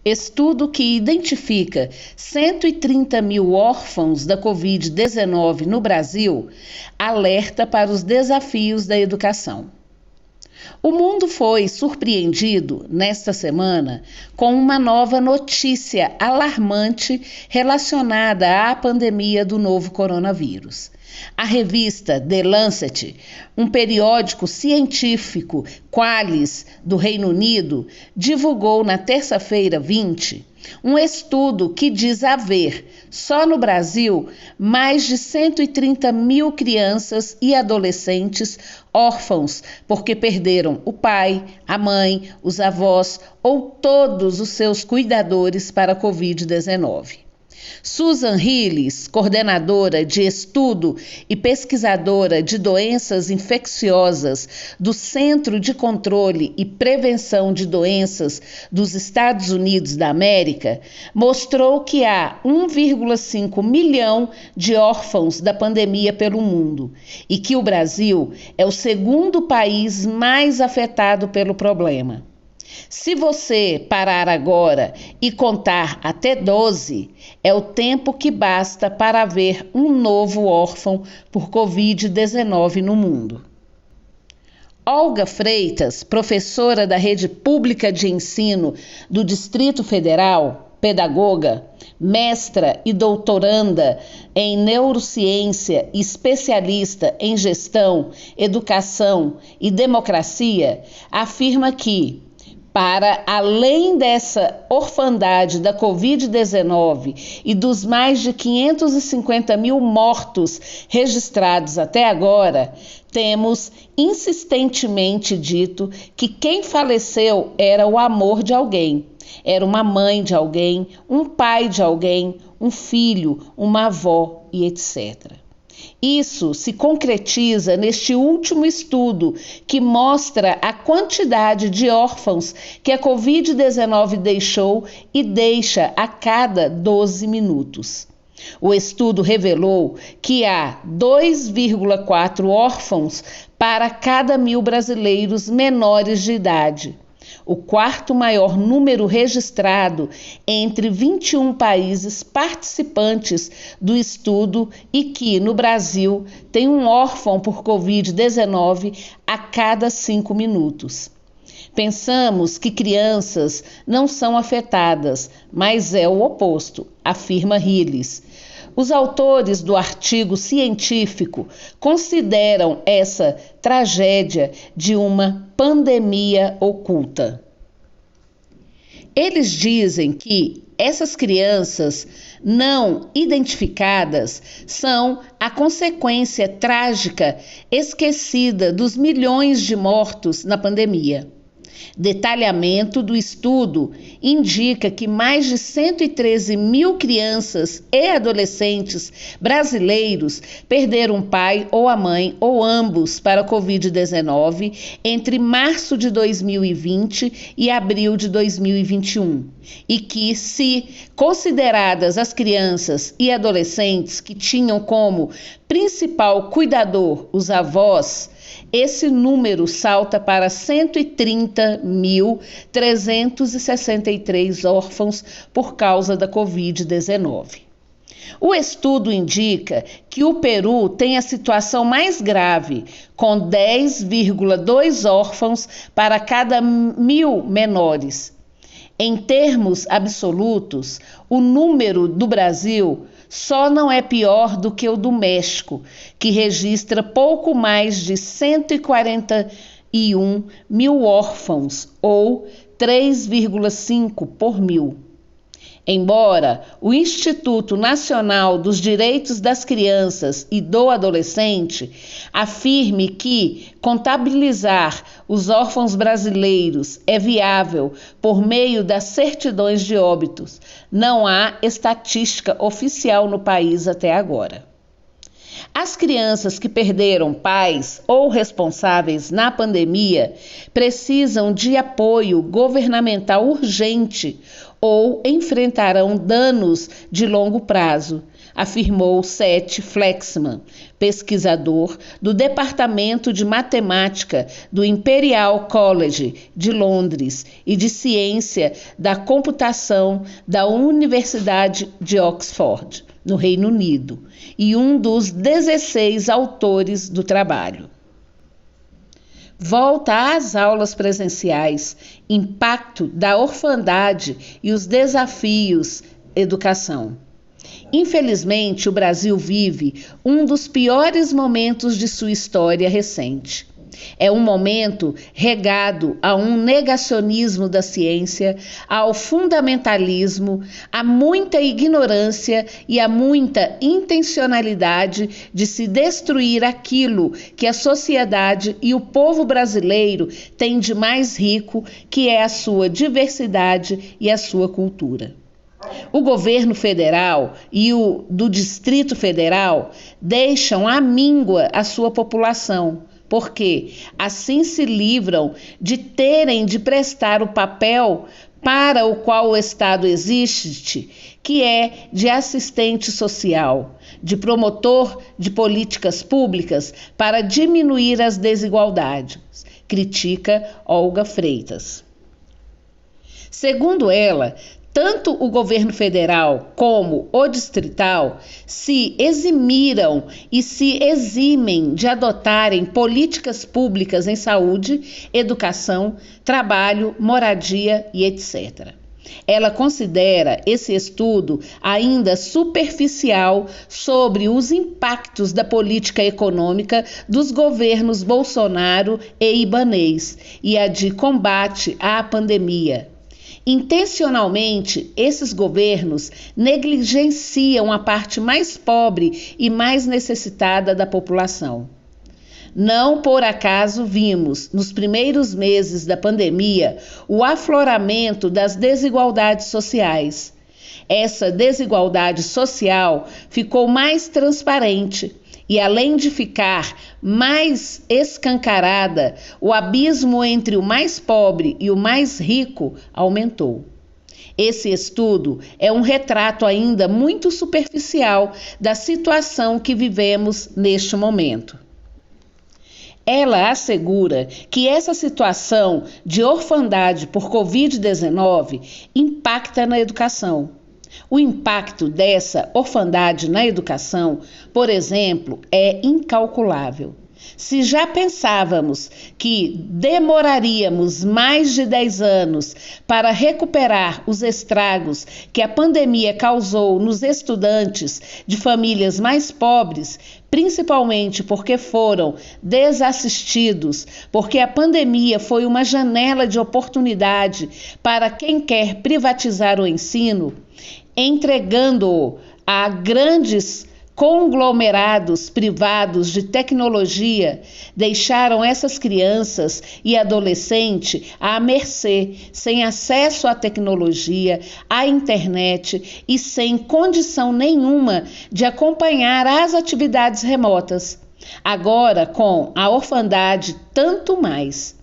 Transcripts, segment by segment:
Estudo que identifica 130 mil órfãos da Covid-19 no Brasil alerta para os desafios da educação. O mundo foi surpreendido nesta semana com uma nova notícia alarmante relacionada à pandemia do novo coronavírus. A revista The Lancet, um periódico científico Qualis do Reino Unido, divulgou na terça-feira 20 um estudo que diz haver, só no Brasil, mais de 130 mil crianças e adolescentes órfãos porque perderam o pai, a mãe, os avós ou todos os seus cuidadores para a Covid-19. Susan Hillis, coordenadora de estudo e pesquisadora de doenças infecciosas do Centro de Controle e Prevenção de Doenças dos Estados Unidos da América, mostrou que há 1,5 milhão de órfãos da pandemia pelo mundo e que o Brasil é o segundo país mais afetado pelo problema. Se você parar agora e contar até 12, é o tempo que basta para haver um novo órfão por Covid-19 no mundo. Olga Freitas, professora da Rede Pública de Ensino do Distrito Federal, pedagoga, mestra e doutoranda em neurociência e especialista em gestão, educação e democracia, afirma que, para além dessa orfandade da Covid-19 e dos mais de 550 mil mortos registrados até agora, temos insistentemente dito que quem faleceu era o amor de alguém. Era uma mãe de alguém, um pai de alguém, um filho, uma avó e etc. Isso se concretiza neste último estudo que mostra a quantidade de órfãos que a Covid-19 deixou e deixa a cada 12 minutos. O estudo revelou que há 2,4 órfãos para cada 1.000 brasileiros menores de idade. O quarto maior número registrado entre 21 países participantes do estudo e que, no Brasil, tem um órfão por Covid-19 a cada 5 minutos. Pensamos que crianças não são afetadas, mas é o oposto, afirma Hillis. Os autores do artigo científico consideram essa tragédia de uma pandemia oculta. Eles dizem que essas crianças não identificadas são a consequência trágica esquecida dos milhões de mortos na pandemia. Detalhamento do estudo indica que mais de 113 mil crianças e adolescentes brasileiros perderam um pai ou a mãe ou ambos para a Covid-19 entre março de 2020 e abril de 2021 e que, se consideradas as crianças e adolescentes que tinham como principal cuidador os avós, esse número salta para 130.363 órfãos por causa da Covid-19. O estudo indica que o Peru tem a situação mais grave, com 10,2 órfãos para cada 1.000 menores. Em termos absolutos, o número do Brasil só não é pior do que o do México, que registra pouco mais de 141 mil órfãos, ou 3,5 por mil. Embora o Instituto Nacional dos Direitos das Crianças e do Adolescente afirme que contabilizar os órfãos brasileiros é viável por meio das certidões de óbitos, não há estatística oficial no país até agora. As crianças que perderam pais ou responsáveis na pandemia precisam de apoio governamental urgente ou enfrentarão danos de longo prazo. afirmou Seth Flexman, pesquisador do Departamento de Matemática do Imperial College de Londres e de Ciência da Computação da Universidade de Oxford, no Reino Unido, e um dos 16 autores do trabalho. Volta às aulas presenciais, impacto da orfandade e os desafios educação. Infelizmente, o Brasil vive um dos piores momentos de sua história recente. É um momento regado a um negacionismo da ciência, ao fundamentalismo, a muita ignorância e a muita intencionalidade de se destruir aquilo que a sociedade e o povo brasileiro têm de mais rico, que é a sua diversidade e a sua cultura. O governo federal e o do Distrito Federal deixam à míngua a sua população, porque assim se livram de terem de prestar o papel para o qual o Estado existe, que é de assistente social, de promotor de políticas públicas para diminuir as desigualdades, critica Olga Freitas. Segundo ela, tanto o governo federal como o distrital se eximiram e se eximem de adotarem políticas públicas em saúde, educação, trabalho, moradia e etc. Ela considera esse estudo ainda superficial sobre os impactos da política econômica dos governos Bolsonaro e Ibanez e a de combate à pandemia. Intencionalmente, esses governos negligenciam a parte mais pobre e mais necessitada da população. Não por acaso vimos, nos primeiros meses da pandemia, o afloramento das desigualdades sociais. Essa desigualdade social ficou mais transparente. E além de ficar mais escancarada, o abismo entre o mais pobre e o mais rico aumentou. Esse estudo é um retrato ainda muito superficial da situação que vivemos neste momento. Ela assegura que essa situação de orfandade por Covid-19 impacta na educação. O impacto dessa orfandade na educação, por exemplo, é incalculável. Se já pensávamos que demoraríamos mais de 10 anos para recuperar os estragos que a pandemia causou nos estudantes de famílias mais pobres, principalmente porque foram desassistidos, porque a pandemia foi uma janela de oportunidade para quem quer privatizar o ensino, entregando-o a grandes conglomerados privados de tecnologia, deixaram essas crianças e adolescentes à mercê, sem acesso à tecnologia, à internet e sem condição nenhuma de acompanhar as atividades remotas. Agora, com a orfandade, tanto mais.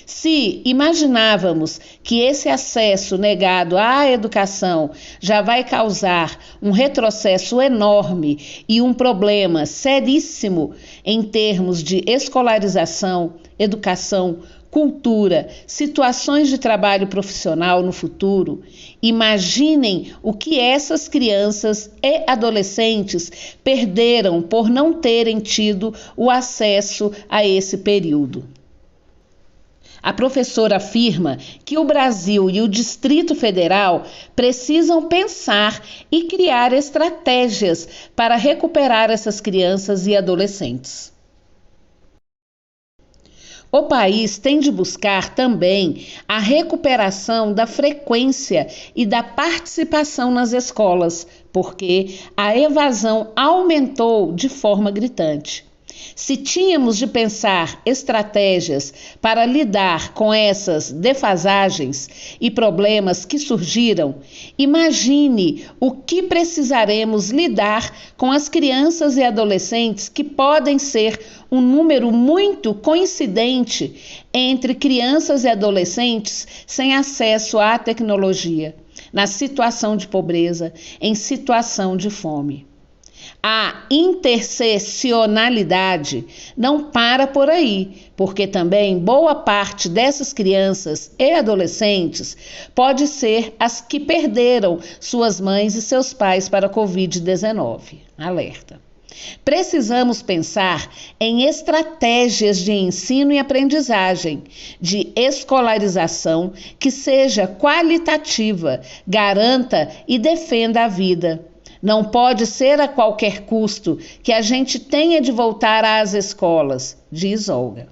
Se imaginávamos que esse acesso negado à educação já vai causar um retrocesso enorme e um problema seríssimo em termos de escolarização, educação, cultura, situações de trabalho profissional no futuro, imaginem o que essas crianças e adolescentes perderam por não terem tido o acesso a esse período. A professora afirma que o Brasil e o Distrito Federal precisam pensar e criar estratégias para recuperar essas crianças e adolescentes. O país tem de buscar também a recuperação da frequência e da participação nas escolas, porque a evasão aumentou de forma gritante. Se tínhamos de pensar estratégias para lidar com essas defasagens e problemas que surgiram, imagine o que precisaremos lidar com as crianças e adolescentes que podem ser um número muito coincidente entre crianças e adolescentes sem acesso à tecnologia, na situação de pobreza, em situação de fome. A interseccionalidade não para por aí, porque também boa parte dessas crianças e adolescentes pode ser as que perderam suas mães e seus pais para a Covid-19. Alerta. Precisamos pensar em estratégias de ensino e aprendizagem, de escolarização que seja qualitativa, garanta e defenda a vida. Não pode ser a qualquer custo que a gente tenha de voltar às escolas, diz Olga.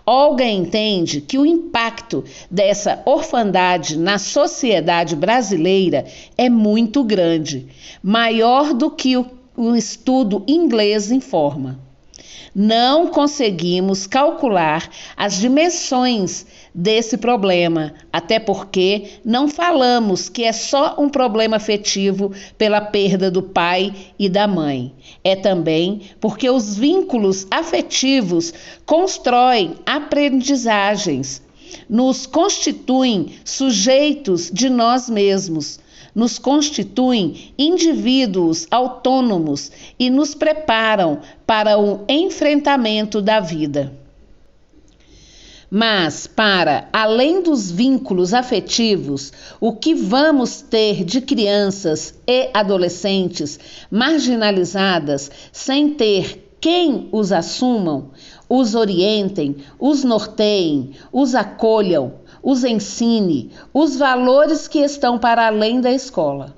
Olga entende que o impacto dessa orfandade na sociedade brasileira é muito grande, maior do que o estudo inglês informa. Não conseguimos calcular as dimensões desse problema, até porque não falamos que é só um problema afetivo pela perda do pai e da mãe. É também porque os vínculos afetivos constroem aprendizagens, nos constituem sujeitos de nós mesmos, nos constituem indivíduos autônomos e nos preparam para o enfrentamento da vida. Mas, para além dos vínculos afetivos, o que vamos ter de crianças e adolescentes marginalizadas sem ter quem os assumam, os orientem, os norteiem, os acolham, os ensine os valores que estão para além da escola.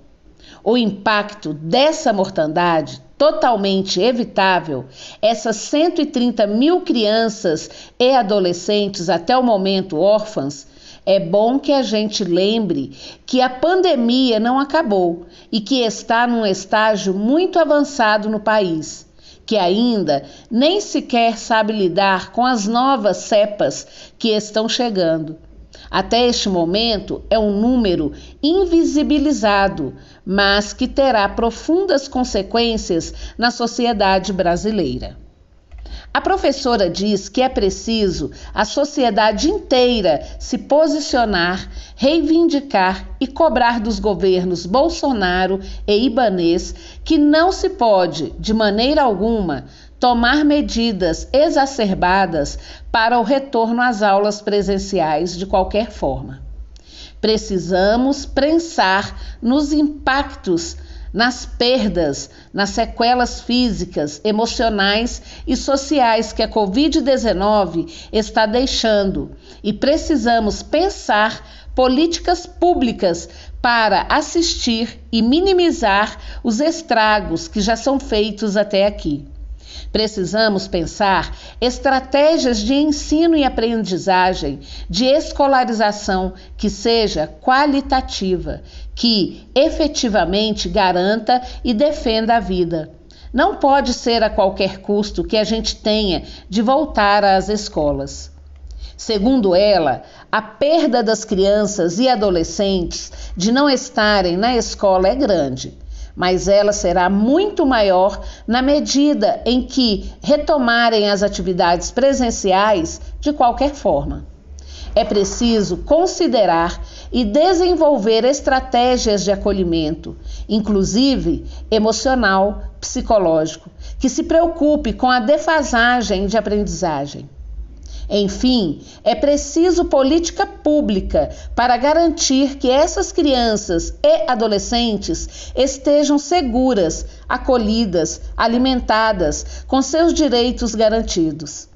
O impacto dessa mortandade totalmente evitável, essas 130 mil crianças e adolescentes até o momento órfãs, é bom que a gente lembre que a pandemia não acabou e que está num estágio muito avançado no país, que ainda nem sequer sabe lidar com as novas cepas que estão chegando. Até este momento é um número invisibilizado, mas que terá profundas consequências na sociedade brasileira. A professora diz que é preciso a sociedade inteira se posicionar, reivindicar e cobrar dos governos Bolsonaro e Ibanez que não se pode, de maneira alguma, tomar medidas exacerbadas para o retorno às aulas presenciais de qualquer forma. Precisamos pensar nos impactos, nas perdas, nas sequelas físicas, emocionais e sociais que a Covid-19 está deixando e precisamos pensar políticas públicas para assistir e minimizar os estragos que já são feitos até aqui. Precisamos pensar estratégias de ensino e aprendizagem, de escolarização que seja qualitativa, que efetivamente garanta e defenda a vida. Não pode ser a qualquer custo que a gente tenha de voltar às escolas. Segundo ela, a perda das crianças e adolescentes de não estarem na escola é grande, mas ela será muito maior na medida em que retomarem as atividades presenciais de qualquer forma. É preciso considerar e desenvolver estratégias de acolhimento, inclusive emocional, psicológico, que se preocupe com a defasagem de aprendizagem. Enfim, é preciso política pública para garantir que essas crianças e adolescentes estejam seguras, acolhidas, alimentadas, com seus direitos garantidos.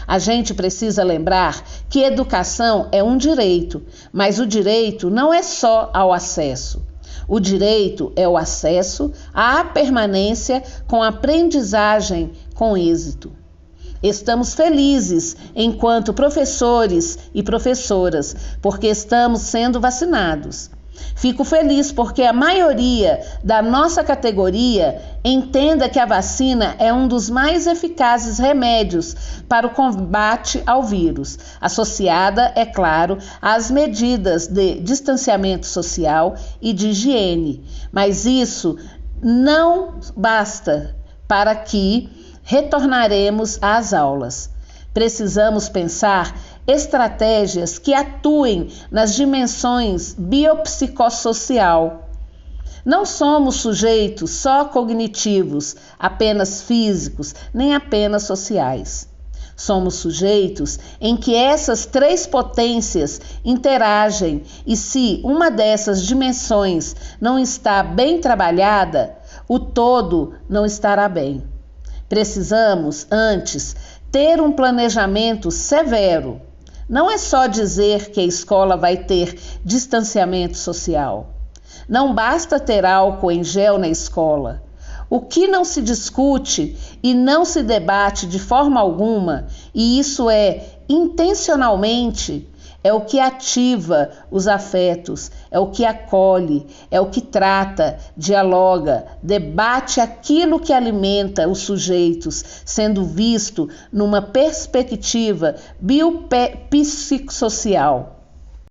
A gente precisa lembrar que educação é um direito, mas o direito não é só ao acesso. O direito é o acesso à permanência com aprendizagem com êxito. Estamos felizes enquanto professores e professoras, porque estamos sendo vacinados. Fico feliz porque a maioria da nossa categoria entenda que a vacina é um dos mais eficazes remédios para o combate ao vírus, associada, é claro, às medidas de distanciamento social e de higiene. Mas isso não basta para que retornaremos às aulas. Precisamos pensar estratégias que atuem nas dimensões biopsicossocial, Não somos sujeitos só cognitivos, apenas físicos, nem apenas sociais. Somos sujeitos em que essas três potências interagem e se uma dessas dimensões não está bem trabalhada, o todo não estará bem. Precisamos, antes, ter um planejamento severo. Não é só dizer que a escola vai ter distanciamento social. Não basta ter álcool em gel na escola. O que não se discute e não se debate de forma alguma, e isso é intencionalmente, é o que ativa os afetos, é o que acolhe, é o que trata, dialoga, debate aquilo que alimenta os sujeitos, sendo visto numa perspectiva biopsicossocial.